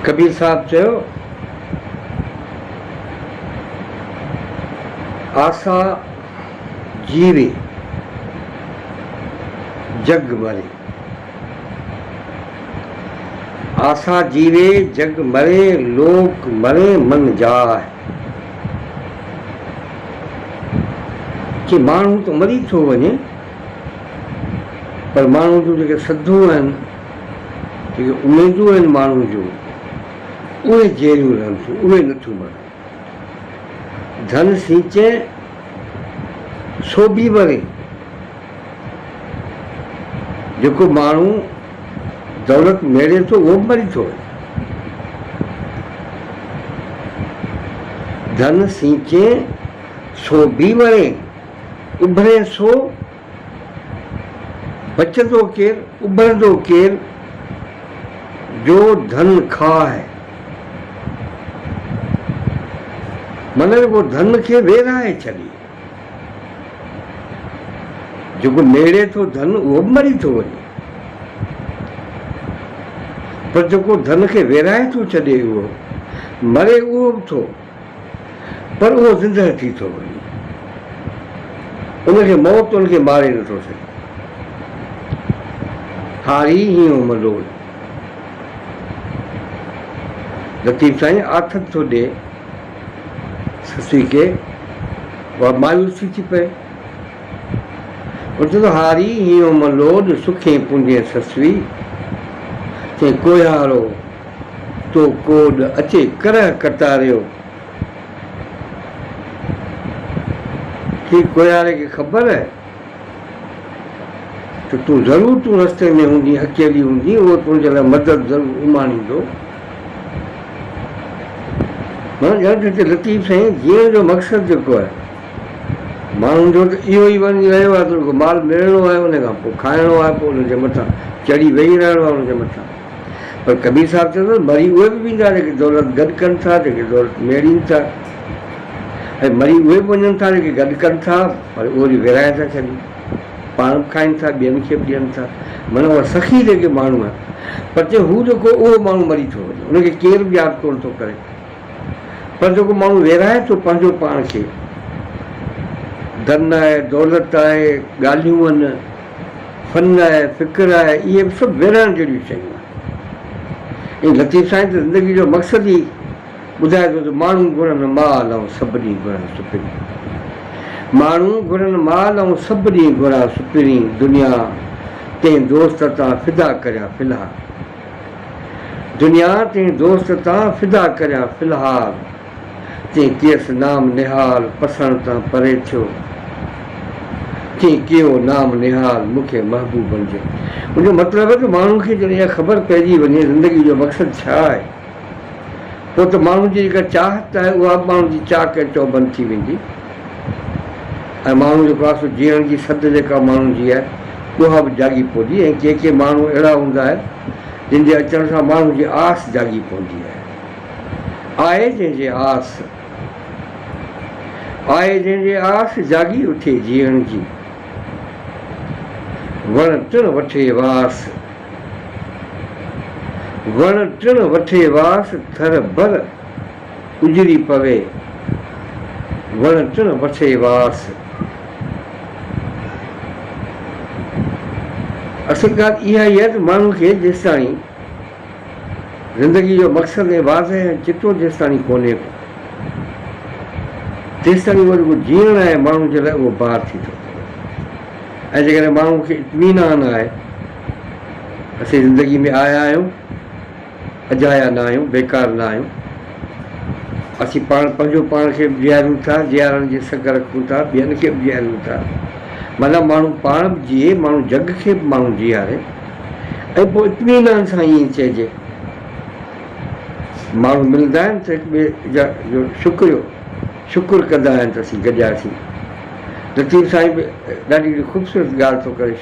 कबीर साहब चयो, आसा जीवे जग मरे, आसा जीवे जग मरे, लोक मरे मन जाए। कि माण्हू तो मरी थो वञे, पर माण्हू जूं जेके सद्धूं आहिनि, जेके उमेदूं आहिनि माण्हू जूं, उहे जहिड़ियूं रहनि थियूं, उहे नथियूं मरनि। धन सींचे सो बि मरे। जेको माण्हू दौलत मेड़े थो उहो बि मरी थो वञे। धन सींचे सो बि मरे, उभरे सो बचंदो केरु, उभरंदो केरु, जो धन खाए। मन वो धन खे वेराए छॾे। जेको मेड़े थो धन उहो बि मरी थो वञे, पर जेको धन खे वेराए थो छॾे उहो मरे, उहो बि थो, पर उहो ज़िंदह थी थो वञे। उनखे मौत उनखे मारे नथो सघे। हारी हीअं मलोड़ लतीफ़ साईं आथत थो ॾे ससी खे, उहा मायूसी थी पए। चवंदो हारी हीअं मलोड़ सुखे पुंजे ससवी, चई कोयारो तो कोड अचे करह कटारियो। कि कोयारे खे ख़बर आहे त तूं ज़रूरु तूं रस्ते में हूंदी, अकेली हूंदी, उहो तुंहिंजे लाइ मदद ज़रूरु उमाणींदो। हिते लतीफ़ साईं जीअण जो मक़सदु जेको आहे माण्हुनि जो त इहो ई वञी रहियो आहे, त माल मिलणो आहे, उन खां पोइ खाइणो आहे, पोइ उनजे मथां चढ़ी वेही रहणो आहे उनजे मथां। पर कबीर साहिबु चवंदो मरी उहे बि वेंदा जेके दौलत गॾु कनि था, जेके दौलत मेड़ीनि था, ऐं मरी उहे बि वञनि था जेके गॾु कनि था, पर उहो बि विराए था छॾनि, पाण बि खाइनि था, ॿियनि खे बि ॾियनि था। माना उहा सखी जेके माण्हू आहे, पर चए हू जेको उहो माण्हू मरी थो वञे, उनखे केरु बि यादि कोन थो करे। पर जेको माण्हू विराए थो पंहिंजो पाण खे, धन आहे, दौलत आहे, ॻाल्हियूं आहिनि, फन आहे, फ़िक्र आहे, इहे बि सभु विरहण जहिड़ियूं शयूं आहिनि। ऐं लतीफ़ साईं त ज़िंदगी जो मक़सदु ई ॿुधाए थो त माण्हू घुरनि माल ऐं सभु ॾींहुं घुरां सुपिरी। माण्हू घुरनि माल ऐं सभु ॾींहुं घुरां सुपिरी, दुनिया तंहिं दोस्त तां फिदा करिया फ़िलहाल, दुनिया तंहिं दोस्त तां फिदा करिया फ़िलहाल, तंहिं केस नाम निहाल पसण तां परे थियो, तंहिं कयो नाम निहाल मूंखे महबूब बणिजे। मुंहिंजो मतिलबु आहे त माण्हू खे जॾहिं इहा ख़बर पइजी वञे ज़िंदगी जो मक़सदु छा आहे, पोइ त माण्हू जी जेका चाहत आहे उहा माण्हू जी चाह खे चौबंद थी वेंदी। ऐं माण्हू जेको आहे सो जीअण जी सद जेका माण्हू जी आहे उहा बि जागी पवंदी। ऐं के के माण्हू अहिड़ा हूंदा आहिनि जिन जे अचण सां माण्हू जी आस जागी पवंदी आहे। आहे जंहिंजे आस, आहे जंहिंजे आस जागी उठे जीअण जी, वण टिण वठे वास, वण टिण वठे वास, थर भर उजड़ी पवे, वण टिण वठे वास। असल ॻाल्हि इहा ई आहे त माण्हू खे जेसि ताईं ज़िंदगी जो मक़सदु ऐं वाज़े ऐं चिटो जेसि ताईं कोन्हे को, तेसि ताईं उहो जेको जीअण आहे माण्हू जे लाइ उहो बार थी थो। ऐं जेकॾहिं माण्हू खे इत्मीनान आहे, असीं ज़िंदगी में आया आहियूं, अजाया न आहियूं, बेकार न आहियूं, असीं पाण पंहिंजो पाण खे बि जीआरियूं था, जीआरण जी सघ रखूं था, ॿियनि खे बि जीआरियूं था। माना माण्हू पाण बि जीए, माण्हू जग खे बि माण्हू जीआरे, ऐं पोइ इत्मीनान सां ईअं चइजे। माण्हू मिलंदा आहिनि त हिक ॿिए जा जो शुक्र कंदा आहिनि त असीं गॾियासीं। लतीफ़ साईं बि ॾाढी ख़ूबसूरत ॻाल्हि थो करे,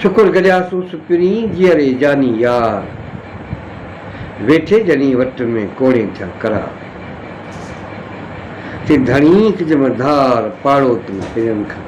शुक्र गॾियासूं सुपिरी जीअरे जानी यार, वेठे जॾहिं वट में कोड़े थिया करार, ते धणी जमधार पाड़ो तूं हिननि खां,